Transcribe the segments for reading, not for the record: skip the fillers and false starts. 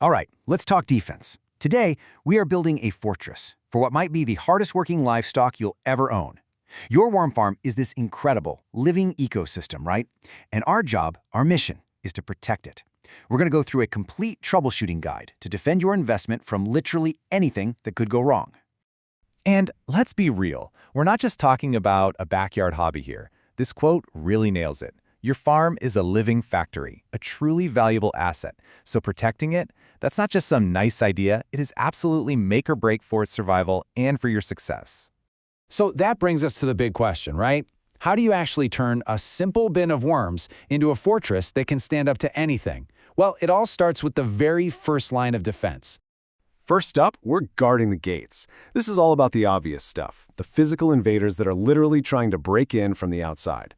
All right, let's talk defense. Today, we are building a fortress for what might be the hardest working livestock you'll ever own. Your worm farm is this incredible, living ecosystem, right? And our job, our mission, is to protect it. We're going to go through a complete troubleshooting guide to defend your investment from literally anything that could go wrong. And let's be real, we're not just talking about a backyard hobby here. This quote really nails it. Your farm is a living factory, a truly valuable asset. So protecting it, that's not just some nice idea, it is absolutely make or break for its survival and for your success. So that brings us to the big question, right? How do you actually turn a simple bin of worms into a fortress that can stand up to anything? Well, it all starts with the very first line of defense. First up, we're guarding the gates. This is all about the obvious stuff, the physical invaders that are literally trying to break in from the outside.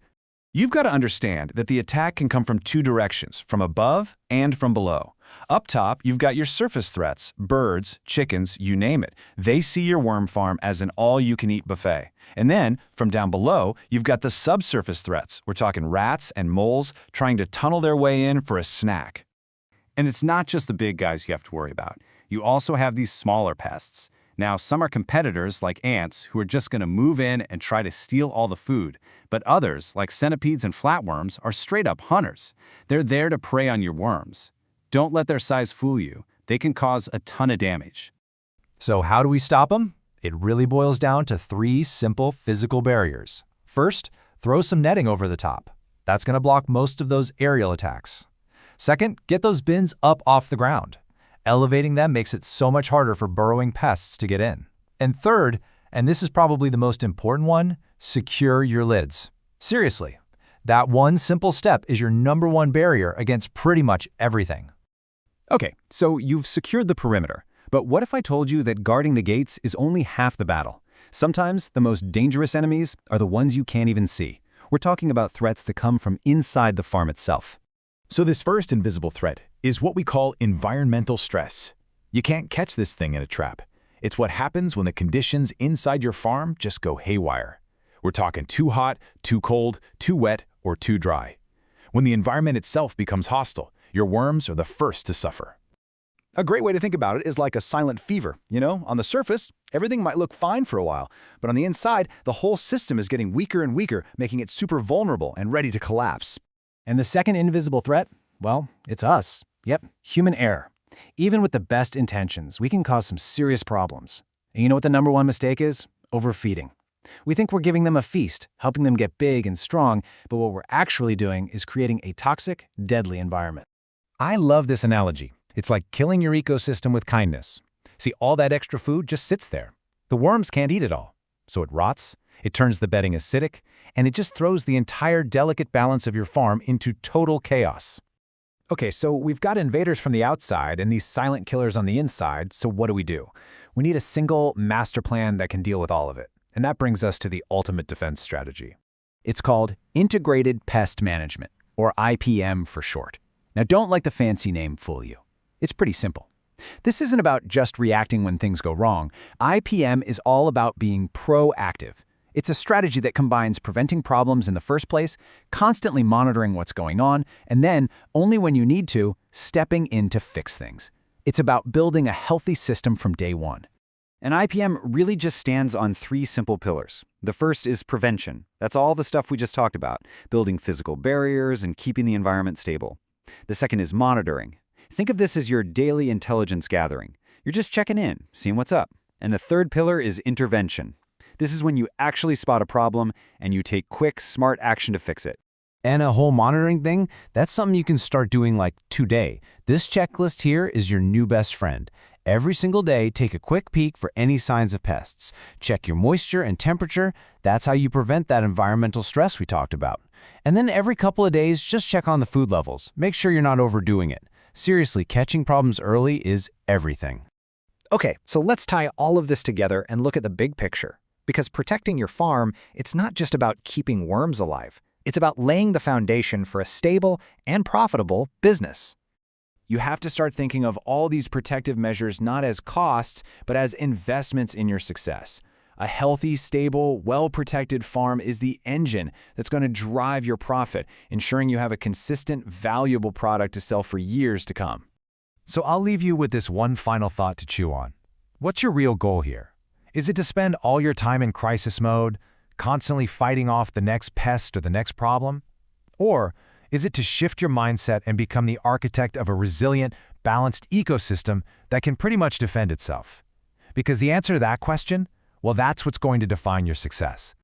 You've got to understand that the attack can come from two directions, from above and from below. Up top, you've got your surface threats, birds, chickens, you name it. They see your worm farm as an all-you-can-eat buffet. And then, from down below, you've got the subsurface threats. We're talking rats and moles trying to tunnel their way in for a snack. And it's not just the big guys you have to worry about. You also have these smaller pests. Now, some are competitors like ants who are just going to move in and try to steal all the food. But others, like centipedes and flatworms, are straight-up hunters. They're there to prey on your worms. Don't let their size fool you. They can cause a ton of damage. So how do we stop them? It really boils down to 3 simple physical barriers. First, throw some netting over the top. That's going to block most of those aerial attacks. Second, get those bins up off the ground. Elevating them makes it so much harder for burrowing pests to get in. And third, and this is probably the most important one, secure your lids. Seriously, that one simple step is your #1 barrier against pretty much everything. Okay, so you've secured the perimeter. But what if I told you that guarding the gates is only half the battle? Sometimes the most dangerous enemies are the ones you can't even see. We're talking about threats that come from inside the farm itself. So this first invisible threat is what we call environmental stress. You can't catch this thing in a trap. It's what happens when the conditions inside your farm just go haywire. We're talking too hot, too cold, too wet, or too dry. When the environment itself becomes hostile, your worms are the first to suffer. A great way to think about it is like a silent fever. You know, on the surface, everything might look fine for a while, but on the inside, the whole system is getting weaker and weaker, making it super vulnerable and ready to collapse. And the second invisible threat? Well, it's us. Yep, human error. Even with the best intentions, we can cause some serious problems. And you know what the #1 mistake is? Overfeeding. We think we're giving them a feast, helping them get big and strong, but what we're actually doing is creating a toxic, deadly environment. I love this analogy. It's like killing your ecosystem with kindness. See, all that extra food just sits there. The worms can't eat it all, so it rots, it turns the bedding acidic, and it just throws the entire delicate balance of your farm into total chaos. Okay, so we've got invaders from the outside and these silent killers on the inside, so what do? We need a single master plan that can deal with all of it. And that brings us to the ultimate defense strategy. It's called Integrated Pest Management, or IPM for short. Now don't let the fancy name fool you. It's pretty simple. This isn't about just reacting when things go wrong. IPM is all about being proactive. It's a strategy that combines preventing problems in the first place, constantly monitoring what's going on, and then, only when you need to, stepping in to fix things. It's about building a healthy system from day one. And IPM really just stands on 3 simple pillars. The first is prevention. That's all the stuff we just talked about, building physical barriers and keeping the environment stable. The second is monitoring. Think of this as your daily intelligence gathering. You're just checking in, seeing what's up. And the third pillar is intervention. This is when you actually spot a problem and you take quick, smart action to fix it. And a whole monitoring thing, that's something you can start doing like today. This checklist here is your new best friend. Every single day, take a quick peek for any signs of pests. Check your moisture and temperature. That's how you prevent that environmental stress we talked about. And then every couple of days, just check on the food levels. Make sure you're not overdoing it. Seriously, catching problems early is everything. Okay, so let's tie all of this together and look at the big picture. Because protecting your farm, it's not just about keeping worms alive. It's about laying the foundation for a stable and profitable business. You have to start thinking of all these protective measures not as costs, but as investments in your success. A healthy, stable, well-protected farm is the engine that's going to drive your profit, ensuring you have a consistent, valuable product to sell for years to come. So I'll leave you with this one final thought to chew on. What's your real goal here? Is it to spend all your time in crisis mode, constantly fighting off the next pest or the next problem? Or is it to shift your mindset and become the architect of a resilient, balanced ecosystem that can pretty much defend itself? Because the answer to that question, well, that's what's going to define your success.